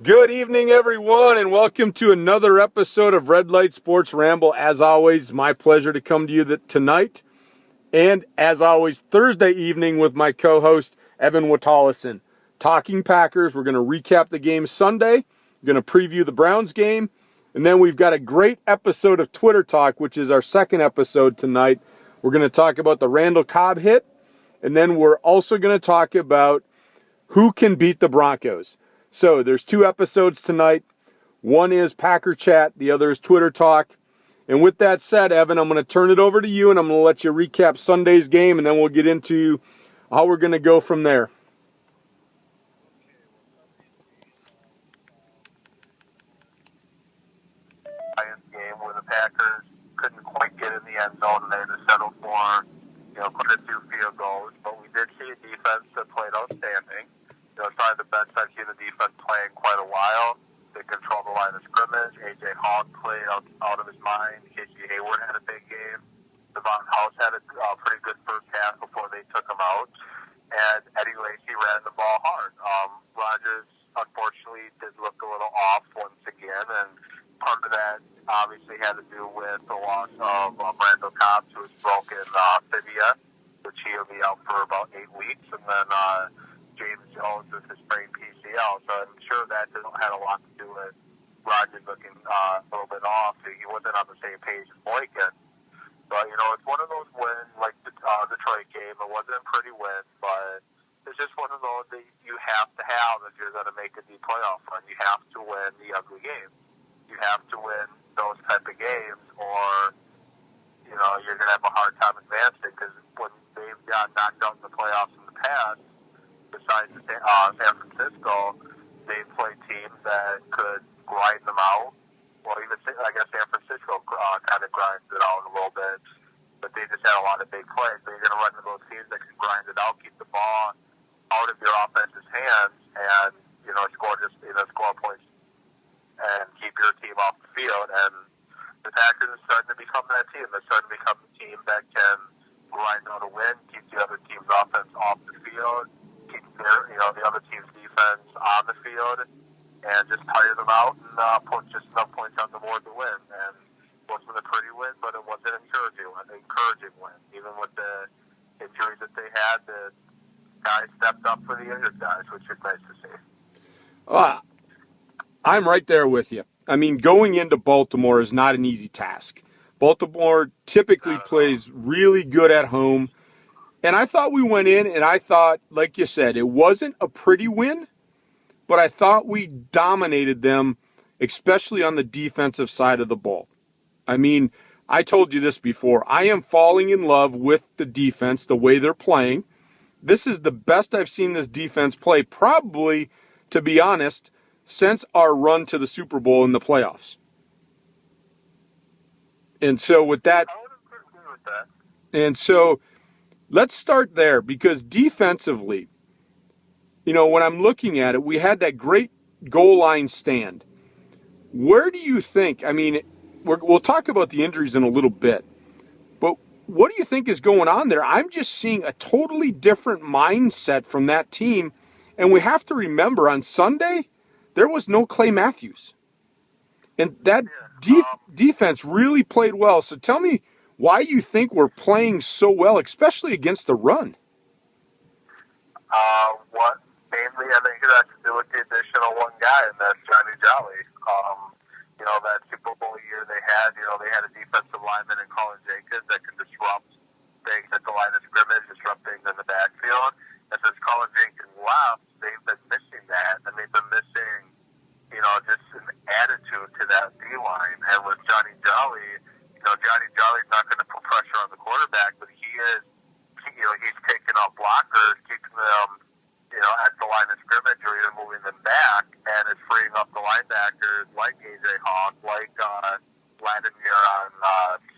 Good evening, everyone, and welcome to another episode of Light Sports Ramble. As always, my pleasure to come to you tonight, and as always, Thursday evening with my co-host, Evan Witalison. Talking Packers, we're going to recap the game Sunday, we're going to preview the Browns game, and then we've got a great episode of Twitter Talk, which is our second episode tonight. We're going to talk about the Randall Cobb hit, and then we're also going to talk about who can beat the Broncos. So there's two episodes tonight. One is Packer Chat. The other is Twitter Talk. And with that said, Evan, I'm going to turn it over to you, and I'm going to let you recap Sunday's game, and then we'll get into how we're going to go from there. Game where the Packers couldn't quite get in the end zone, and they had to settle for, put in 2 field goals. But we did see a defense that played outstanding. It's probably the best I've seen the defense play in quite a while. They controlled the line of scrimmage. A.J. Hawk played out of his mind. Casey Hayward had a big game. Devon House had a pretty good first half before they took him out. And Eddie Lacy ran the ball hard. Rodgers, unfortunately, did look a little off once again. And part of that obviously had to do with the loss of Randall Cobb to his broken tibia, which he'll be out for about 8 weeks. And then James Jones with his sprained PCL. So I'm sure that had a lot to do with Rodgers looking a little bit off. He wasn't on the same page as Boykin. But, it's one of those wins, like the Detroit game. It wasn't a pretty win, but it's just one of those that you have to have if you're going to make a deep playoff run. You have to win the ugly games. You have to win those type of games, or, you're going to have a hard time advancing, because when they've got knocked out in the playoffs in the past, besides San Francisco, they played teams that could grind them out. Well, even I guess San Francisco kind of grinds it out a little bit, but they just had a lot of big plays. So you're going to run into those teams that can grind it out, keep the ball out of your offense's hands, and score points and keep your team off the field. And the Packers are starting to become that team. They're starting to become the team that can grind out a win, keep the other team's offense off the field, keep the other team's defense on the field, and just tire them out and put just enough points on the board to win. And it wasn't a pretty win, but it was an encouraging win. Even with the injuries that they had, the guys stepped up for the injured guys, which is nice to see. I'm right there with you. I mean, going into Baltimore is not an easy task. Baltimore typically plays really good at home. And I thought we went in, and I thought, like you said, it wasn't a pretty win, but I thought we dominated them, especially on the defensive side of the ball. I mean, I told you this before. I am falling in love with the defense, the way they're playing. This is the best I've seen this defense play, probably, to be honest, since our run to the Super Bowl in the playoffs. And so with that, I would agree with that. And so let's start there, because defensively, when I'm looking at it, we had that great goal line stand. Where do you think, we'll talk about the injuries in a little bit, but what do you think is going on there? I'm just seeing a totally different mindset from that team. And we have to remember, on Sunday, there was no Clay Matthews. And that defense really played well. So tell me why you think we're playing so well, especially against the run. What mainly I think it has to do with the addition of one guy, and that's Johnny Jolly. That Super Bowl year they had a defensive lineman in Colin Jenkins that can disrupt things at the line of scrimmage, disrupt things in the backfield. And since Colin Jenkins left, they've been missing that, and they've been missing, just an attitude to that D-line. And with Johnny Jolly, Johnny Jolly's not going to put pressure on the quarterback, but he's taking out blockers, keeping them, at the line of scrimmage or even moving them back, and it's freeing up the linebackers like A.J. Hawk, like Vladimir on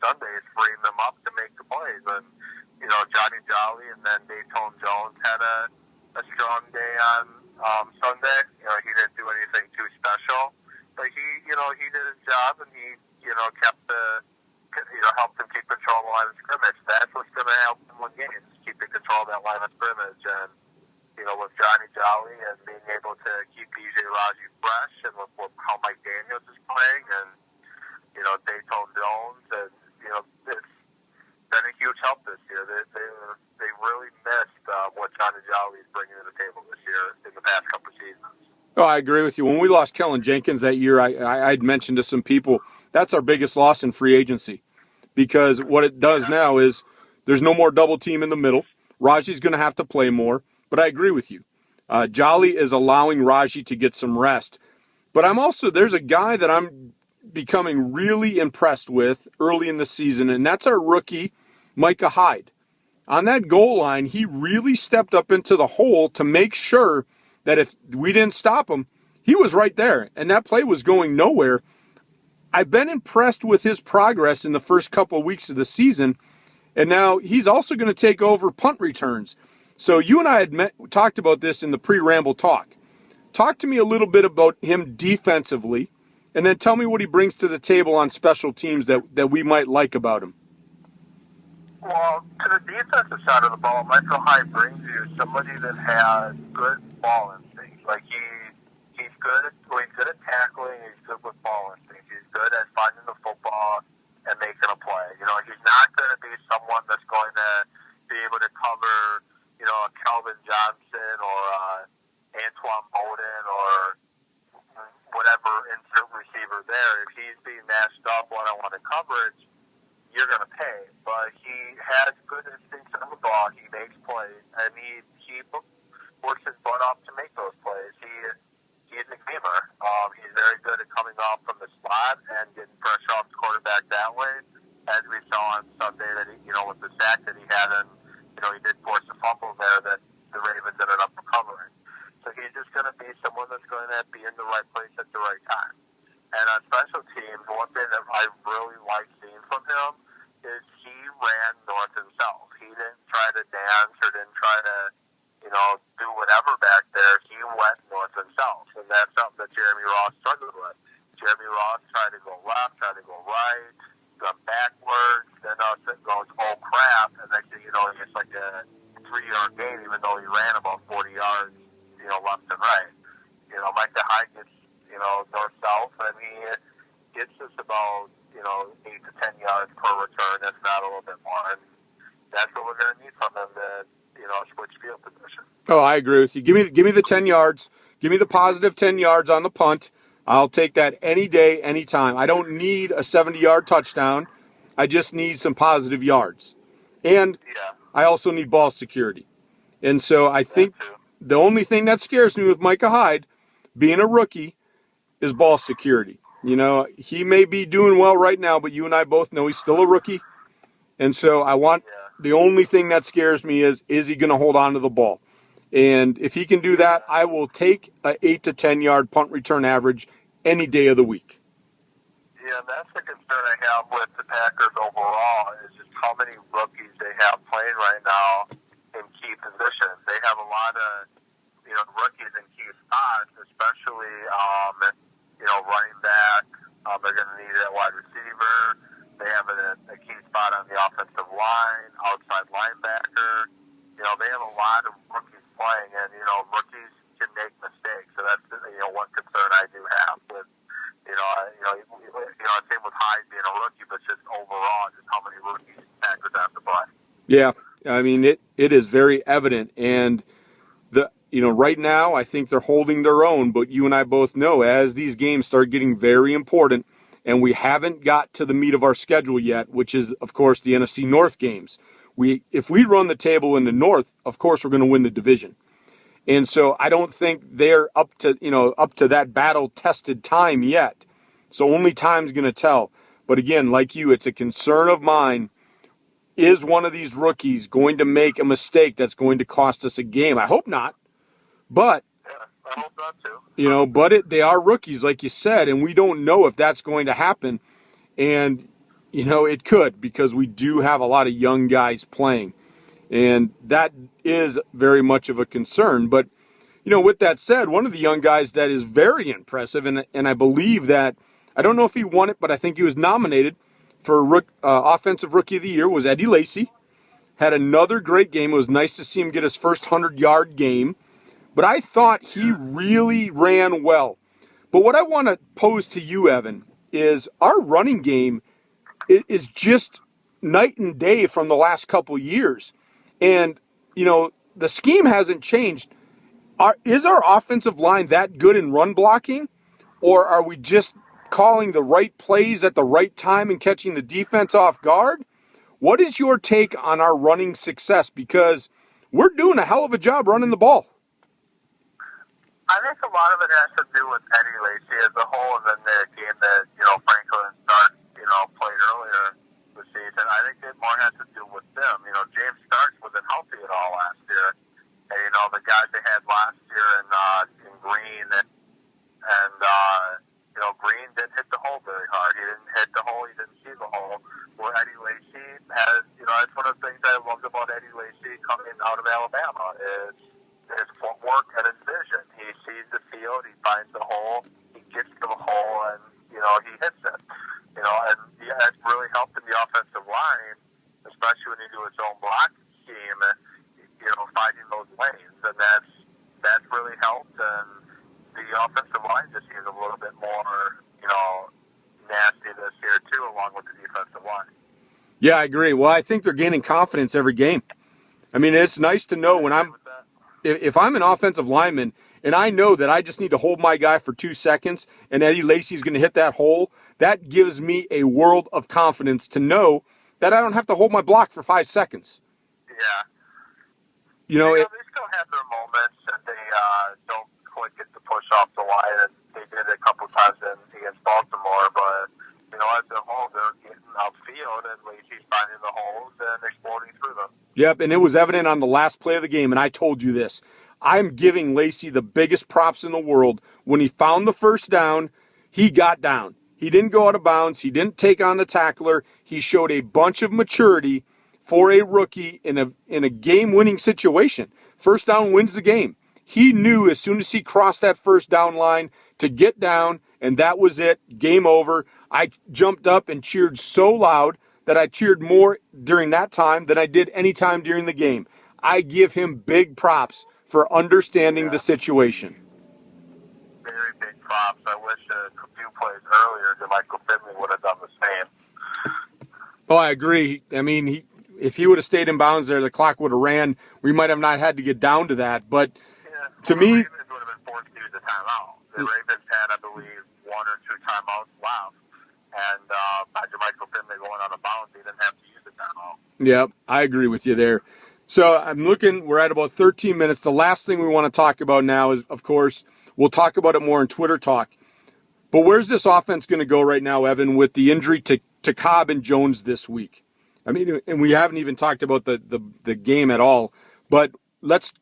Sundays, freeing them up to make the plays. And, Johnny Jolly and then Dayton Jones had a strong day on Sunday. He didn't do anything too special, but he did his job, and he, kept helped them keep control of the line of scrimmage. That's what's going to help them win games, keeping control of that line of scrimmage. And, with Johnny Jolly and being able to keep E.J. Raji fresh, and with how Mike Daniels is playing, and Dayton Jones, and it's been a huge help this year. They really missed what Johnny Jolly is bringing to the table this year in the past couple of seasons. Oh, I agree with you. When we lost Kellen Jenkins that year, I'd mentioned to some people, that's our biggest loss in free agency. Because what it does now is there's no more double team in the middle. Raji's going to have to play more. But I agree with you. Jolly is allowing Raji to get some rest. But there's a guy that I'm becoming really impressed with early in the season, and that's our rookie, Micah Hyde. On that goal line, he really stepped up into the hole to make sure that if we didn't stop him, he was right there, and that play was going nowhere. I've been impressed with his progress in the first couple of weeks of the season, and now he's also going to take over punt returns. So you and I had talked about this in the pre-Ramble talk. Talk to me a little bit about him defensively, and then tell me what he brings to the table on special teams that we might like about him. Well, to the defensive side of the ball, Michael Hyde brings you somebody that has good ball instincts. Like he's good at tackling. He's good with ball instincts. He's good at finding the football and making a play. He's not going to be someone that's going to be able to cover, Calvin Johnson or Antoine Bowden or whatever insert receiver there. If he's being matched up one-on-one coverage, you're going to pay. But he has good instincts on the ball. He makes plays, and he works his butt off to make those plays. He's a gamer. He's very good at coming off from the slot and getting pressure off the quarterback that way, as we saw on Sunday that with the sack that he had, and he did force a fumble there that the Ravens ended up recovering. So he's just going to be someone that's going to be in the right place at the right time. And on special teams, one thing that I really like seeing from him is he ran north himself. He didn't try to dance or didn't try to, do whatever back there. He went north himself. And that's something that Jeremy Ross struggled with. Jeremy Ross tried to go left, tried to go right, gone backwards, then it goes, oh crap, and next thing you know, it's like a 3-yard gain, even though he ran about 40 yards, left and right. Micah Hyde gets, north-south, and he gets us about, 8 to 10 yards per return, if not a little bit more. And that's what we're going to need from him to, switch field position. Oh, I agree with you. Give me the 10 yards. Give me the positive 10 yards on the punt. I'll take that any day, any time. I don't need a 70-yard touchdown. I just need some positive yards. And I also need ball security. And so I think the only thing that scares me with Micah Hyde, being a rookie, is ball security. He may be doing well right now, but you and I both know he's still a rookie. And so the only thing that scares me is he going to hold on to the ball? And if he can do that, I will take an 8 to 10-yard punt return average any day of the week. Yeah, that's the concern I have with the Packers overall, is just how many rookies they have playing right now in key positions. They have a lot of, rookies in key spots, especially, running back. They're going to need a wide receiver. They have a key spot on the offensive line, outside linebacker. They have a lot of rookies playing, and, rookies can make mistakes. So that's, one concern I do have with, same with Hyde being a rookie, but just overall, just how many rookies Packers have to play. Yeah, I mean, it is very evident, and right now I think they're holding their own, but you and I both know as these games start getting very important, and we haven't got to the meat of our schedule yet, which is, of course, the NFC North games. If we run the table in the North, of course we're going to win the division. And so I don't think they're up to that battle-tested time yet. So only time's going to tell. But again, like you, it's a concern of mine. Is one of these rookies going to make a mistake that's going to cost us a game? I hope not. But, I hope not too. But they are rookies, like you said, and we don't know if that's going to happen. And, it could, because we do have a lot of young guys playing. And that is very much of a concern. But, with that said, one of the young guys that is very impressive, and I believe that, I don't know if he won it, but I think he was nominated for Offensive Rookie of the Year, was Eddie Lacy. Had another great game. It was nice to see him get his first 100-yard game. but I thought he really ran well. But what I want to pose to you, Evan, is our running game is just night and day from the last couple years. And, the scheme hasn't changed. Is our offensive line that good in run blocking? Or are we just calling the right plays at the right time and catching the defense off guard? What is your take on our running success? Because we're doing a hell of a job running the ball. I think a lot of it has to do with Eddie Lacy as a whole, and then the game that, Franklin and Stark, played earlier this season. I think it more has to do with them. James Starks wasn't healthy at all last year. And, the guys they had last year in Green and Green didn't hit the hole very hard. He didn't hit the hole. He didn't see the hole. Where Eddie Lacy has, that's one of the things I loved about Eddie Lacy coming out of Alabama is his footwork and his vision. He sees the field. He finds the hole. He gets to the hole, and, he hits it. And that's really helped in the offensive line, especially when you do his own block scheme, finding those lanes. And that's really helped. And the offensive line just seems a little bit more, nasty this year, too, along with the defensive line. Yeah, I agree. Well, I think they're gaining confidence every game. I mean, it's nice to know when if I'm an offensive lineman and I know that I just need to hold my guy for 2 seconds and Eddie Lacy's going to hit that hole, that gives me a world of confidence to know that I don't have to hold my block for 5 seconds. Yeah. They still have their moments that they don't quite get the push off the line, and they did it a couple times against Baltimore, but, as a whole, they're getting outfield, and Lacy's finding the holes and exploding through them. Yep, and it was evident on the last play of the game, and I told you this. I'm giving Lacy the biggest props in the world. When he found the first down, he got down. He didn't go out of bounds. He didn't take on the tackler. He showed a bunch of maturity for a rookie in a game-winning situation. First down wins the game. He knew as soon as he crossed that first down line to get down, and that was it. Game over. I jumped up and cheered so loud that I cheered more during that time than I did any time during the game. I give him big props for understanding the situation. Very big props. I wish a few plays earlier that Michael Finley would have done the same. Oh, I agree. I mean, if he would have stayed in bounds there, the clock would have ran. We might have not had to get down to that. But to me, the Ravens would have been forced to use a timeout. The Ravens had, I believe, 1 or 2 timeouts left. And by Michael Finley going out of bounds, he didn't have to use the timeout. Yeah, I agree with you there. So I'm looking, we're at about 13 minutes. The last thing we want to talk about now is, of course, we'll talk about it more in Twitter talk. But where's this offense going to go right now, Evan, with the injury to Cobb and Jones this week? I mean, and we haven't even talked about the game at all. But let's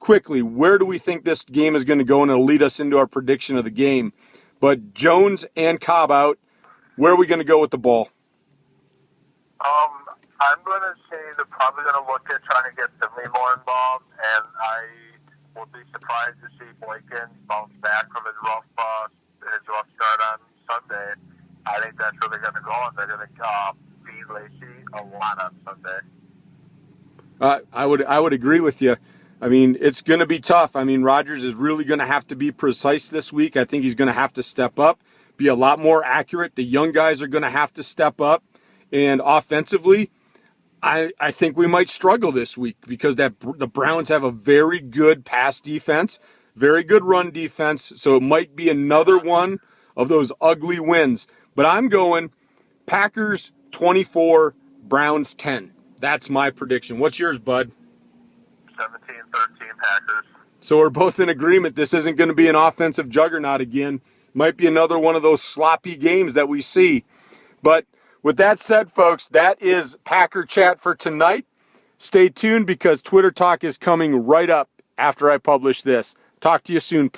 quickly, where do we think this game is going to go? And it'll lead us into our prediction of the game. But Jones and Cobb out. Where are we going to go with the ball? I'm going to say they're probably going to look at trying to get Finley more involved, and I will be surprised to see Boykins bounce back from his rough start on Sunday. I think that's where they're going to go, and they're going to feed Lacy a lot on Sunday. I would agree with you. I mean, it's going to be tough. I mean, Rodgers is really going to have to be precise this week. I think he's going to have to step up, be a lot more accurate. The young guys are going to have to step up. And offensively, I think we might struggle this week because the Browns have a very good pass defense, very good run defense. So it might be another one of those ugly wins. But I'm going Packers 24, Browns 10. That's my prediction. What's yours, bud? 17-13 Packers. So we're both in agreement. This isn't going to be an offensive juggernaut again. Might be another one of those sloppy games that we see. But with that said, folks, that is Packer Chat for tonight. Stay tuned because Twitter Talk is coming right up after I publish this. Talk to you soon,